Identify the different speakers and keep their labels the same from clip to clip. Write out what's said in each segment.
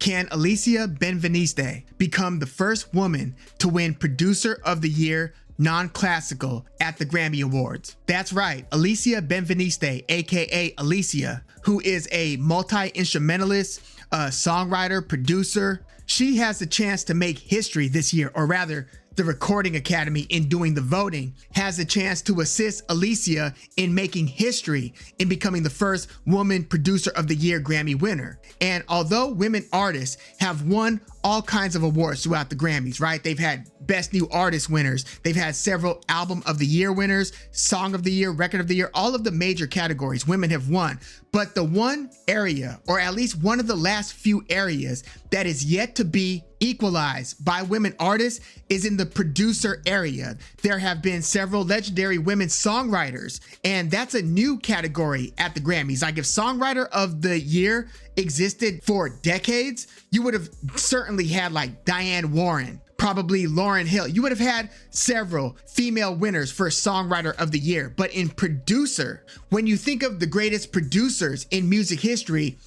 Speaker 1: Can Alissia Benveniste become the first woman to win Producer of the Year non-classical at the Grammy Awards? That's right, Alissia Benveniste, aka Alissia, who is a multi-instrumentalist, songwriter, producer. She has the chance to make history this year, or rather, the Recording Academy, in doing the voting, has a chance to assist Alissia in making history in becoming the first woman Producer of the Year Grammy winner. And although women artists have won all kinds of awards throughout the Grammys, right? They've had Best New Artist winners, they've had several Album of the Year winners, Song of the Year, Record of the Year, all of the major categories women have won. But the one area, or at least one of the last few areas, that is yet to be equalized by women artists is in the producer area. There have been several legendary women songwriters, and that's a new category at the Grammys. Like if Songwriter of the Year existed for decades, you would have certainly had like Diane Warren, probably Lauryn Hill. You would have had several female winners for Songwriter of the Year. But in producer, when you think of the greatest producers in music history,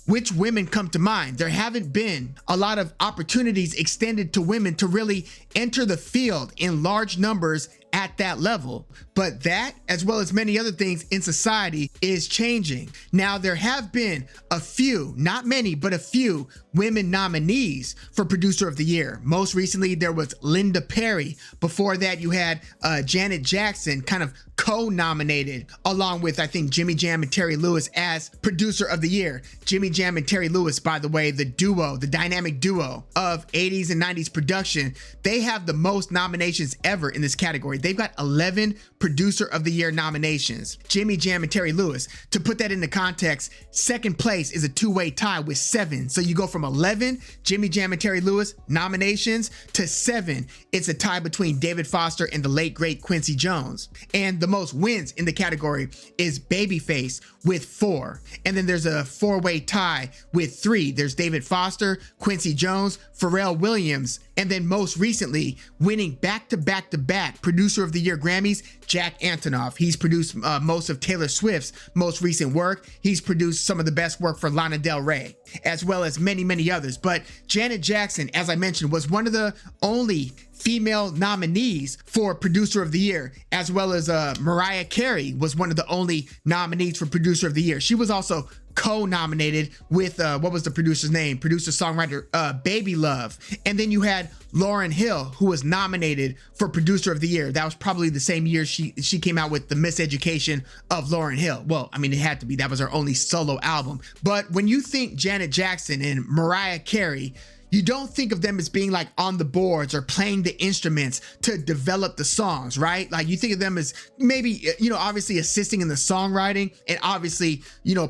Speaker 1: which women come to mind? There haven't been a lot of opportunities extended to women to really enter the field in large numbers at that level. But that, as well as many other things in society, is changing. Now, there have been a few, not many, but a few women nominees for Producer of the Year. Most recently, there was Linda Perry. Before that, you had Janet Jackson kind of co-nominated along with, I think, Jimmy Jam and Terry Lewis as Producer of the Year. Jimmy Jam and Terry Lewis, by the way, the duo, the dynamic duo of 80s and 90s production, they have the most nominations ever in this category. They've got 11 Producer of the Year nominations. Jimmy Jam and Terry Lewis. To put that into context, second place is a two-way tie with 7. So you go from 11 Jimmy Jam and Terry Lewis nominations to 7. It's a tie between David Foster and the late great Quincy Jones. And the most wins in the category is Babyface with 4. And then there's a 4-way tie with 3. There's David Foster, Quincy Jones, Pharrell Williams, and then most recently winning back-to-back Producer of the Year Grammys, Jack Antonoff. He's produced most of Taylor Swift's most recent work. He's produced some of the best work for Lana Del Rey, as well as many others. But Janet Jackson, as I mentioned, was one of the only female nominees for Producer of the Year, as well as Mariah Carey was one of the only nominees for Producer of the Year. She was also co-nominated with what was the producer's name? Producer-songwriter Baby Love. And then you had Lauryn Hill, who was nominated for Producer of the Year. That was probably the same year she came out with The Miseducation of Lauryn Hill. Well, I mean, it had to be. That was her only solo album. But when you think Janet Jackson and Mariah Carey, you don't think of them as being like on the boards or playing the instruments to develop the songs, right? Like you think of them as maybe, obviously assisting in the songwriting and obviously,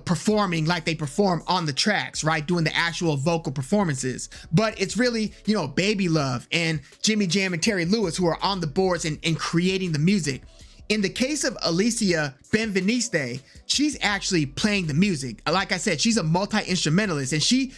Speaker 1: performing like they perform on the tracks, right? Doing the actual vocal performances. But it's really, Baby Love and Jimmy Jam and Terry Lewis who are on the boards and creating the music. In the case of Alissia Benveniste, she's actually playing the music. Like I said, she's a multi-instrumentalist and she,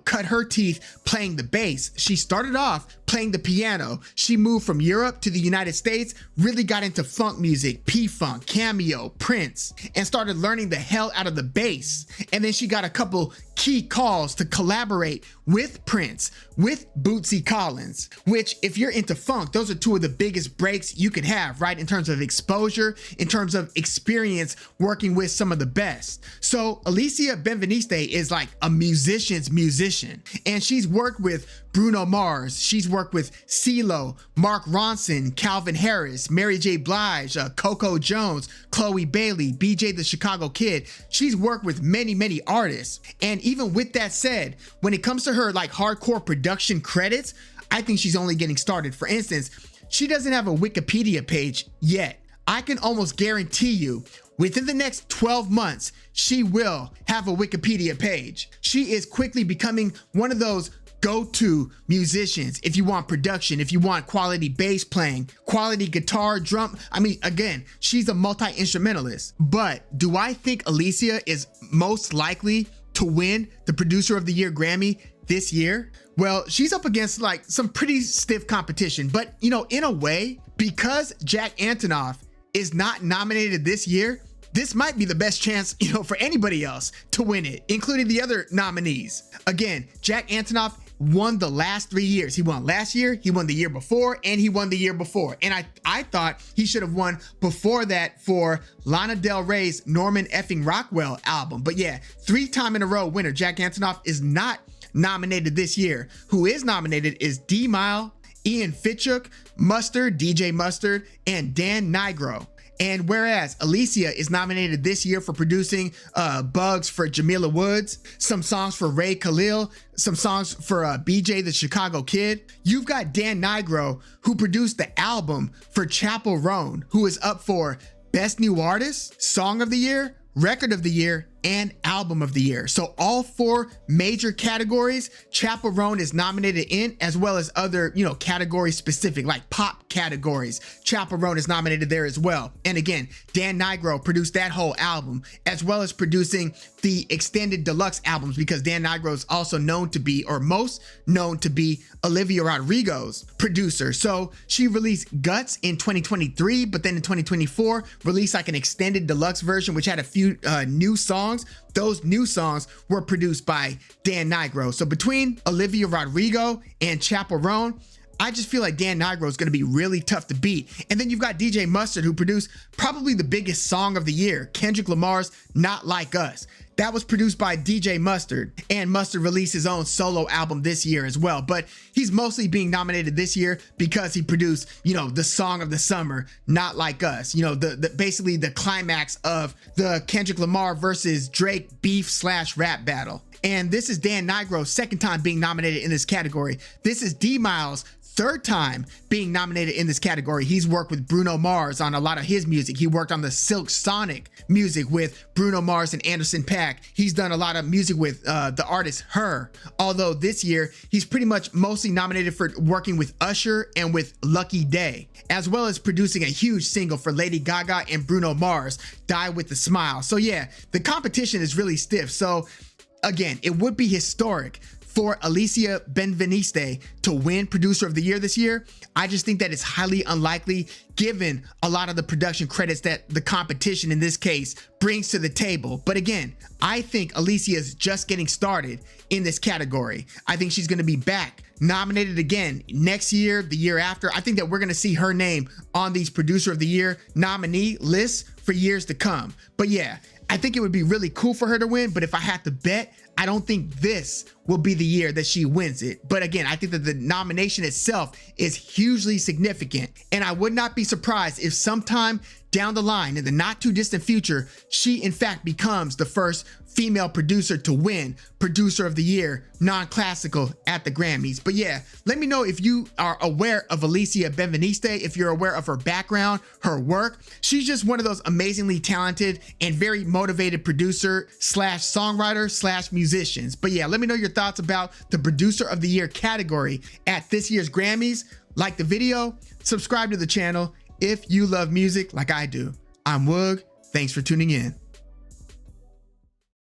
Speaker 1: cut her teeth playing the bass. She started off playing the piano. She moved from Europe to the United States, really got into funk music, P-Funk, Cameo, Prince, and started learning the hell out of the bass. And then she got a couple key calls to collaborate with Prince, with Bootsy Collins, which if you're into funk, those are two of the biggest breaks you could have, right? In terms of exposure, in terms of experience working with some of the best. So Alissia Benveniste is like a musician's musician, and she's worked with Bruno Mars, she's worked with CeeLo, Mark Ronson, Calvin Harris, Mary J. Blige, Coco Jones, Chloe Bailey, BJ the Chicago Kid. She's worked with many artists. And even with that said, when it comes to her like hardcore production credits, I think she's only getting started. For instance, she doesn't have a Wikipedia page yet. I can almost guarantee you within the next 12 months, she will have a Wikipedia page. She is quickly becoming one of those go-to musicians if you want production, if you want quality bass playing, quality guitar, drum. I mean, again, she's a multi-instrumentalist. But do I think Alissia is most likely to win the Producer of the Year Grammy this year? Well, she's up against like some pretty stiff competition, but in a way, because Jack Antonoff is not nominated this year, this might be the best chance, for anybody else to win it, including the other nominees. Again, Jack Antonoff won the last 3 years. He won last year, he won the year before, and he won the year before. And I thought he should have won before that for Lana Del Rey's Norman Effing Rockwell album. But yeah, 3-time in a row winner Jack Antonoff is not nominated this year. Who is nominated is D-Mile, Ian Fitchuk, Mustard, DJ Mustard, and Dan Nigro. And whereas Alissia is nominated this year for producing Bugs for Jamila Woods, some songs for Ray Khalil, some songs for BJ the Chicago Kid, you've got Dan Nigro, who produced the album for Chappell Roan, who is up for Best New Artist, Song of the Year, Record of the Year, and Album of the Year. So all 4 major categories Chappell Roan is nominated in, as well as other, category specific, like pop categories. Chappell Roan is nominated there as well. And again, Dan Nigro produced that whole album, as well as producing the extended deluxe albums, because Dan Nigro is also known to be, or most known to be, Olivia Rodrigo's producer. So she released Guts in 2023, but then in 2024 released like an extended deluxe version, which had a few new songs. Those new songs were produced by Dan Nigro. So between Olivia Rodrigo and Chappell Roan, I just feel like Dan Nigro is going to be really tough to beat. And then you've got DJ Mustard, who produced probably the biggest song of the year, Kendrick Lamar's Not Like Us. That was produced by DJ Mustard, and Mustard released his own solo album this year as well. But he's mostly being nominated this year because he produced, the song of the summer, Not Like Us, basically the climax of the Kendrick Lamar versus Drake beef/rap battle. And this is Dan Nigro's 2nd time being nominated in this category. This is D-Mile's 3rd time being nominated in this category. He's worked with Bruno Mars on a lot of his music. He worked on the Silk Sonic music with Bruno Mars and Anderson .Paak. He's done a lot of music with the artist Her. Although this year, he's pretty much mostly nominated for working with Usher and with Lucky Day, as well as producing a huge single for Lady Gaga and Bruno Mars, Die With The Smile. So yeah, the competition is really stiff. So again, it would be historic for Alissia Benveniste to win Producer of the Year this year. I just think that it's highly unlikely, given a lot of the production credits that the competition in this case brings to the table. But again, I think Alissia is just getting started in this category. I think she's going to be back nominated again next year, the year after. I think that we're going to see her name on these Producer of the Year nominee lists for years to come. But yeah, I think it would be really cool for her to win, but if I had to bet, I don't think this will be the year that she wins it. But again, I think that the nomination itself is hugely significant, and I would not be surprised if sometime down the line, in the not too distant future, she in fact becomes the first female producer to win Producer of the Year non-classical at the Grammys. But yeah, let me know if you are aware of Alissia Benveniste, if you're aware of her background, her work. She's just one of those amazingly talented and very motivated producer/songwriter/musicians. But yeah, let me know your thoughts about the Producer of the Year category at this year's Grammys. Like the video, subscribe to the channel if you love music like I do. I'm Woog. Thanks for tuning in.